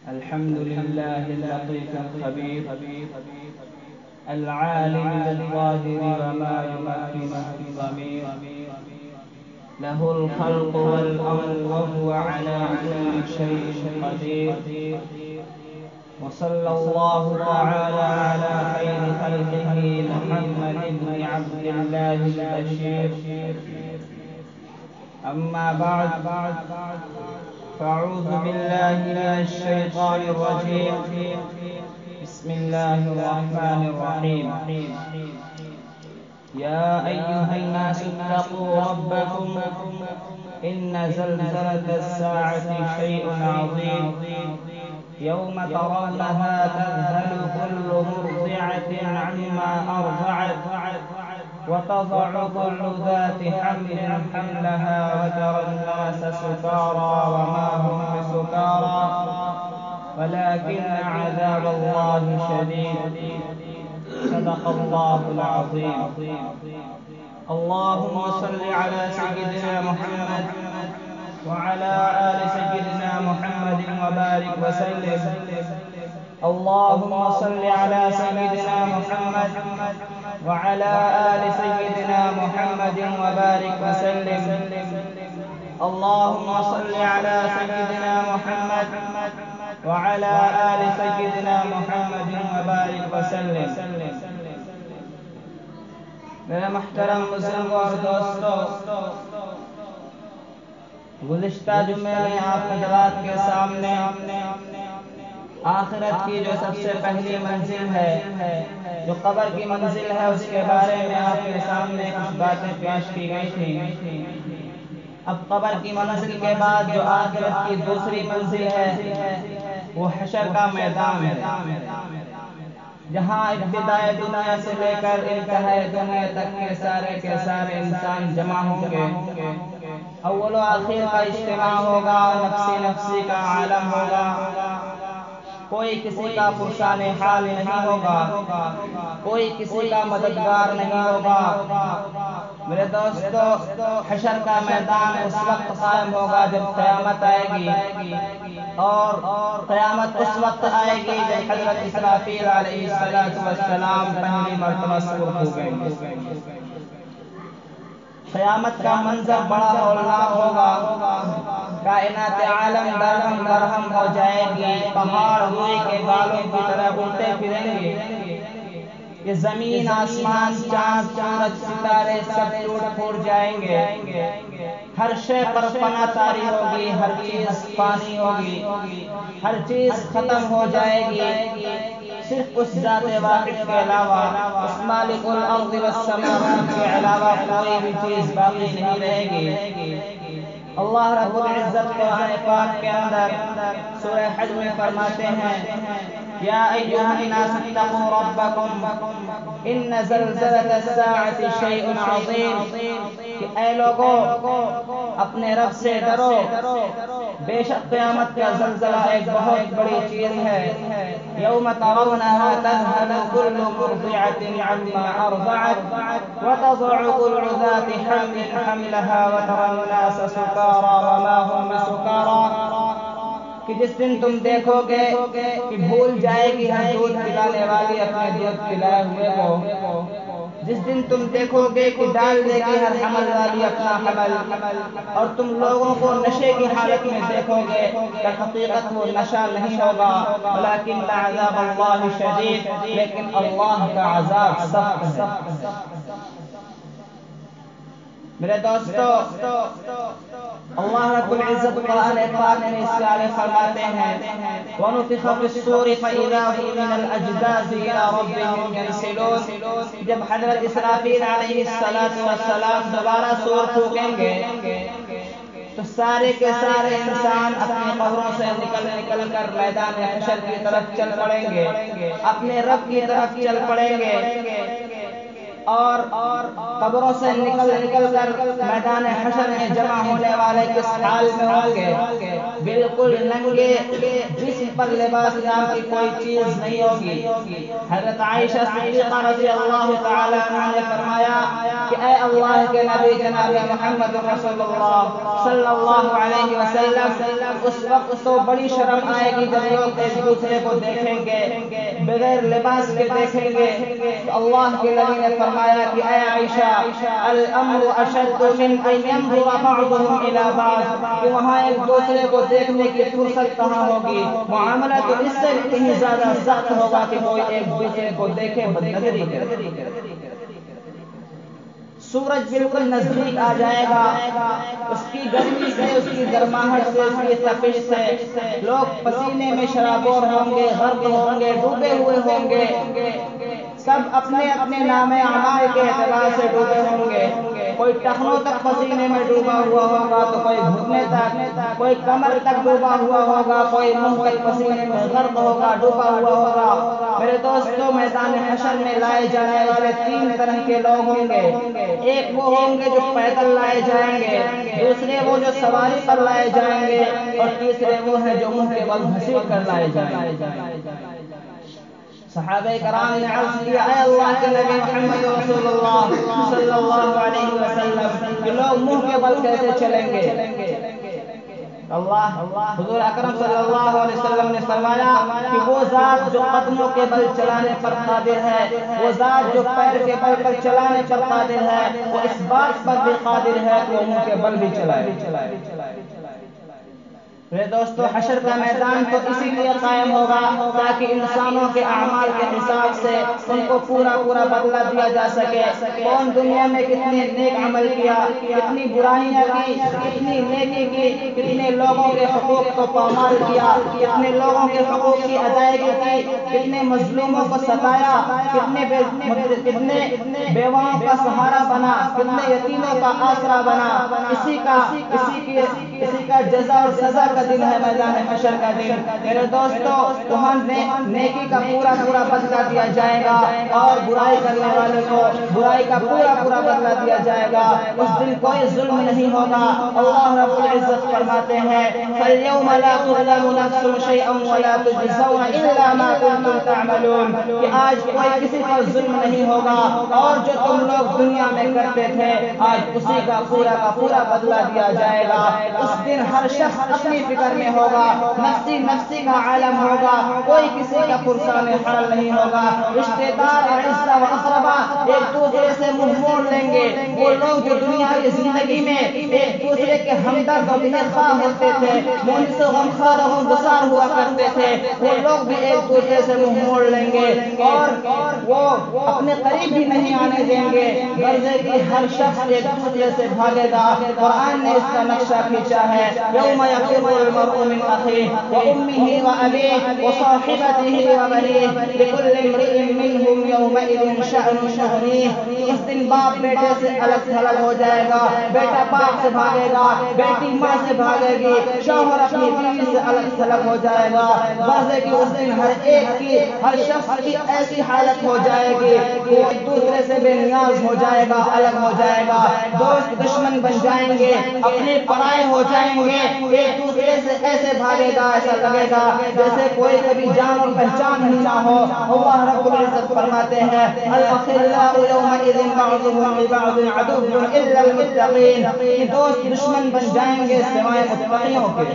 الحمد لله اللطيف الخبير العالم بالظاهر وما يمكنه الضمير له الخلق والأمر وهو على كل شيء قدير وصلى الله تعالى على خير خلقه محمد بن عبد الله البشير أما بعد فأعوذ بالله من الشيطان الرجيم بسم الله الرحمن الرحيم يا أيها الناس اتقوا ربكم إن زلزلة الساعة شيء عظيم يوم ترونها تذهل كل مرضعة عما أرضعت وتضع كل ذات حمل حملها وترى الناس سكارى وما هم بسكارى ولكن عذاب الله شديد صدق الله العظيم. اللهم صل على سيدنا محمد وعلى آل سيدنا محمد وبارك وسلم. اللهم صل على سيدنا محمد وعلى آل سيدنا محمد وبارك وسلم. اللهم صل على سيدنا محمد وعلى آل سيدنا محمد وبارك وسلم. میرے محترم بزرگوں اور دوستوں، گزشتہ جمعے میں آپ حضرات کے سامنے آخرت کی جو سب سے پہلی منزل ہے، جو قبر کی منزل ہے، اس کے بارے میں آپ کے سامنے کچھ باتیں پیش کی گئی تھیں. اب قبر کی منزل کے بعد جو آخرت کی دوسری منزل ہے وہ حشر کا میدان ہے، جہاں ابتدائے دنیا سے لے کر انتہائے دنیا تک کے سارے انسان جمع ہوں گے. اول و آخر کا اجتماع ہوگا، نفسی کا عالم ہوگا، کوئی کسی کا پرسان حال نہیں ہوگا، کوئی کسی کا مددگار نہیں ہوگا. میرے دوستو، حشر کا میدان اس وقت قائم ہوگا جب قیامت آئے گی، اور قیامت اس وقت آئے گی جب حضرت اسرافیل علیہ السلام پہلی مرتبہ سور پھونکیں گے. قیامت کا منظر بڑا ہولناک ہوگا، کائنات عالم درہم برہم ہو جائے گی، پہاڑ روئی کے بالوں کی طرح اڑتے پھریں گے، یہ زمین آسمان چاند سورج ستارے سب ٹوٹ پھوٹ جائیں گے، ہر شے پر فنا طاری ہوگی، ہر چیز فانی ہوگی، ہر چیز ختم ہو جائے گی، صرف اس ذات واحد کے علاوہ، اس مالک الارض والسماوات کے علاوہ کوئی بھی چیز باقی نہیں رہے گی. اللہ رب العزت قرآن پاک کے اندر سورہ حج میں فرماتے ہیں، یا ایھا الناس اتقوا ربکم ان زلزلۃ الساعۃ شیء عظیم، کہ اے لوگو اپنے رب سے ڈرو، بے شک قیامت کا زلزلہ ایک بہت بڑی چیز ہے. یوم ترونها تذهل كل مرضعة عما أرضعت وتضع كل ذات حمل حملها وترى الناس سكارى وما هم بسكارى، کہ جس دن تم دیکھو گے کہ بھول جائے گی ہر دودھ پلانے والی اپنے دودھ پلائے ہوئے کو، جس دن تم دیکھو گے کہ ڈال دے گی ہر حمل والی اپنا حمل، اور تم لوگوں کو نشے کی حالت میں دیکھو گے، در حقیقت وہ نشہ نہیں ہوگا، ولیکن عذاب اللہ شدید، لیکن اللہ کا عذاب سخت ہے. میرے دوستو، اللہ رب العزت قرآن پاک میں اس سے آگے فرماتے ہیں، وَنُفِخَ فِي الصُّورِ فَإِذَا هُمْ مِنَ الْأَجْدَاثِ إِلَىٰ رَبِّهِمْ يَنسِلُونَ. جب حضرت اسرافیل علیہ السلام دوبارہ سور پھونکیں گے تو سارے کے سارے انسان اپنی قبروں سے نکل کر میدان حشر کی طرف چل پڑیں گے، اپنے رب کی طرف چل پڑیں گے، اور قبروں سے نکل کر میدان حشر میں جمع ہونے والے کس حال میں ہوں گے؟ بالکل ننگے، جسم پر لباس نام کی کوئی چیز نہیں ہوگی۔ حضرت عائشہ صدیقہ رضی اللہ تعالی عنہا نے فرمایا کہ اے اللہ کے نبی جناب محمد رسول اللہ صلی اللہ علیہ وسلم، اس وقت تو بڑی شرم آئے گی جب لوگ ایک دوسرے کو دیکھیں گے، بغیر لباس کے دیکھیں گے۔ تو اللہ کے نبی نے فرمایا کہ اے عائشہ، الامر اشد من ان ينظر بعضهم الى بعض، کہ وہاں ایک دوسرے کو دیکھنے کی فرصت کہاں ہوگی، معاملہ تو اس سے کہیں زیادہ سخت ہوگا کہ کوئی ایک دوسرے کو دیکھے، بدنظری کرے۔ سورج بالکل نزدیک آ جائے گا، اس کی گرمی سے، اس کی گرماہٹ سے، اس کی تپش سے لوگ پسینے میں شرابور ہوں گے، غرق ہوں گے، ڈوبے ہوئے ہوں گے، سب اپنے اپنے نام اعمال کے اعتبار سے ڈوبے ہوں گے۔ کوئی ٹخنوں تک پسینے میں ڈوبا ہوا ہوگا تو کوئی گھٹنے تک، کوئی کمر تک ڈوبا ہوا ہوگا، کوئی منہ تک پسینے میں غرق ہوگا، ڈوبا ہوا ہوگا۔ میرے دوستوں، میدان حشر میں لائے جانے والے تین طرح کے لوگ ہوں گے۔ ایک وہ ہوں گے جو پیدل لائے جائیں گے، دوسرے وہ جو سواری پر لائے جائیں گے، اور تیسرے وہ ہیں جو منہ کے بل گھسیٹ کر لائے جائیں گے۔ صحابہ کرام نے عرض کیا اے اللہ کے نبی محمد رسول اللہ صلی اللہ علیہ وسلم، کہ لوگ منہ کے بل کیسے چلیں گے؟ حضور اکرم صلی اللہ علیہ وسلم نے فرمایا کہ وہ ذات جو قدموں کے بل چلانے پر قادر ہے، وہ ذات جو پیر کے بل پر چلانے پر قادر ہے، وہ اس بات پر بھی قادر ہے کہ وہ منہ کے بل بھی چلائے۔ میرے دوستو، حشر کا میدان تو اسی لیے قائم ہوگا تاکہ انسانوں کے اعمال کے حساب سے ان کو پورا بدلہ دیا جا سکے۔ کون دنیا میں کتنے نیک عمل کیا، کتنی برائیاں کی، کتنی نیکی کی، کتنے لوگوں کے حقوق کو پامال کیا، کتنے لوگوں کے حقوق کی ادائیگی کی، کتنے مظلوموں کو ستایا، کتنے بیواؤں کا سہارا بنا، کتنے یتیموں کا آسرا بنا۔ اسی کا جزا اور سزا کا دن ہے میدان حشر کا دن۔ میرے دوستو، وہاں نیکی کا پورا بدلہ دیا جائے گا اور برائی کرنے والے کو برائی کا پورا بدلہ دیا جائے گا۔ اس دن کوئی ظلم نہیں ہوگا۔ اللہ رب العزت فرماتے ہیں فَالْيَوْمَ لَا تُظْلَمُ نَفْسٌ شَيْئًا وَلَا تُجْزَوْنَ إِلَّا مَا كُنتُمْ تَعْمَلُونَ، کہ آج کوئی کسی پر ظلم نہیں ہوگا، اور جو تم لوگ دنیا میں کرتے تھے آج اسی کا پورا بدلہ دیا جائے گا۔ اس دن ہر شخص اپنی فکر میں ہوگا، نفسی کا عالم ہوگا، کوئی کسی کا پرسان حال نہیں ہوگا۔ رشتہ دار اور عزیز و اقربا ایک دوسرے سے منہ موڑ لیں گے۔ وہ لوگ جو دنیا کی زندگی میں ایک دوسرے کے ہمدرد اور خواہ ہوتے تھے، منصف و غمخوار و غمگسار ہوا کرتے تھے، وہ لوگ بھی ایک دوسرے سے منہ موڑ لیں گے اور وہ اپنے قریب بھی نہیں آنے دیں گے۔ غرضے کی ہر شخص ایک دوسرے سے بھاگے گا۔ قرآن نے اس کا نقشہ کھینچا ہے یوم یفر المرء من اخیہ وامہ وابیہ وصاحبتہ وبنیہ لکل امرئ منہم یومئذ شأن یغنیہ۔ اس دن باپ بیٹے سے الگ تھلگ ہو جائے گا، بیٹا باپ سے بھاگے گا، بیٹی ماں سے بھاگے گی، شوہر اپنی بیوی سے الگ تھلگ ہو جائے گا۔ غرضے کہ اس دن ہر شخص کی ایسی حالت ہو جائے گی کہ وہ ایک دوسرے سے بے نیاز ہو جائے گا، الگ ہو جائے گا، دوست دشمن بن جائیں گے، اپنے پرائے ہو جائیں گے، ایک دوسرے سے ایسے بھاگے گا، ایسا لگے گا جیسے کوئی کبھی جان اور پہچان ہی نہ ہو۔ اللہ رب العزت فرماتے ہیں الاخلاء یومئذ بعضهم لبعض عدو الا المتقین، کہ دوست دشمن بن جائیں گے سوائے متقیوں کے،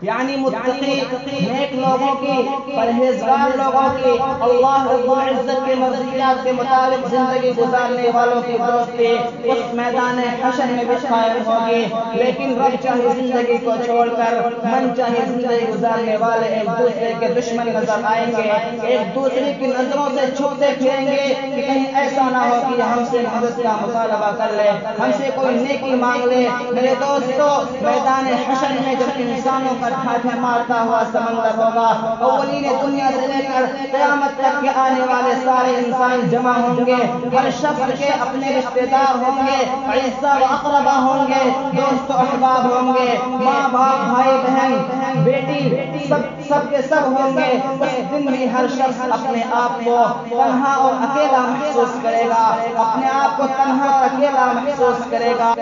یعنی متقی نیک لوگوں کی، پرہیزگار لوگوں کی، اللہ رب العزت کے مرضیات کے مطابق زندگی گزارنے والوں کی دوستی اس میدان حشر میں بھی قائم ہوگی۔ لیکن رب چاہے زندگی کو چھوڑ کر من چاہے زندگی گزارنے والے ایک دوسرے کے دشمن نظر آئیں گے، ایک دوسرے کی نظروں سے چھپتے پھریں گے کہ کہیں ایسا نہ ہو کہ ہم سے مدد کا مطالبہ کر لے، ہم سے کوئی نیکی مانگ لے۔ میرے دوستو، میدان حشر میں جب انسانوں کا پر ٹھاٹھے مارتا ہوا سمندر ہوگا. اولین دنیا سے لے کر قیامت تک کے آنے والے سارے انسان جمع ہوں گے. ہر شخص کے اپنے رشتے دار ہوں گے, عزیزاء و اقربا ہوں گے, دوست و احباب ہوں گے, ماں باپ بھائی بہن بیٹی سب کے سب ہوں گے. اس دن بھی ہر شخص اپنے آپ کو تنہا اور اکیلا محسوس کرے گا, اپنے آپ کو تنہا اور اکیلا محسوس کرے گا.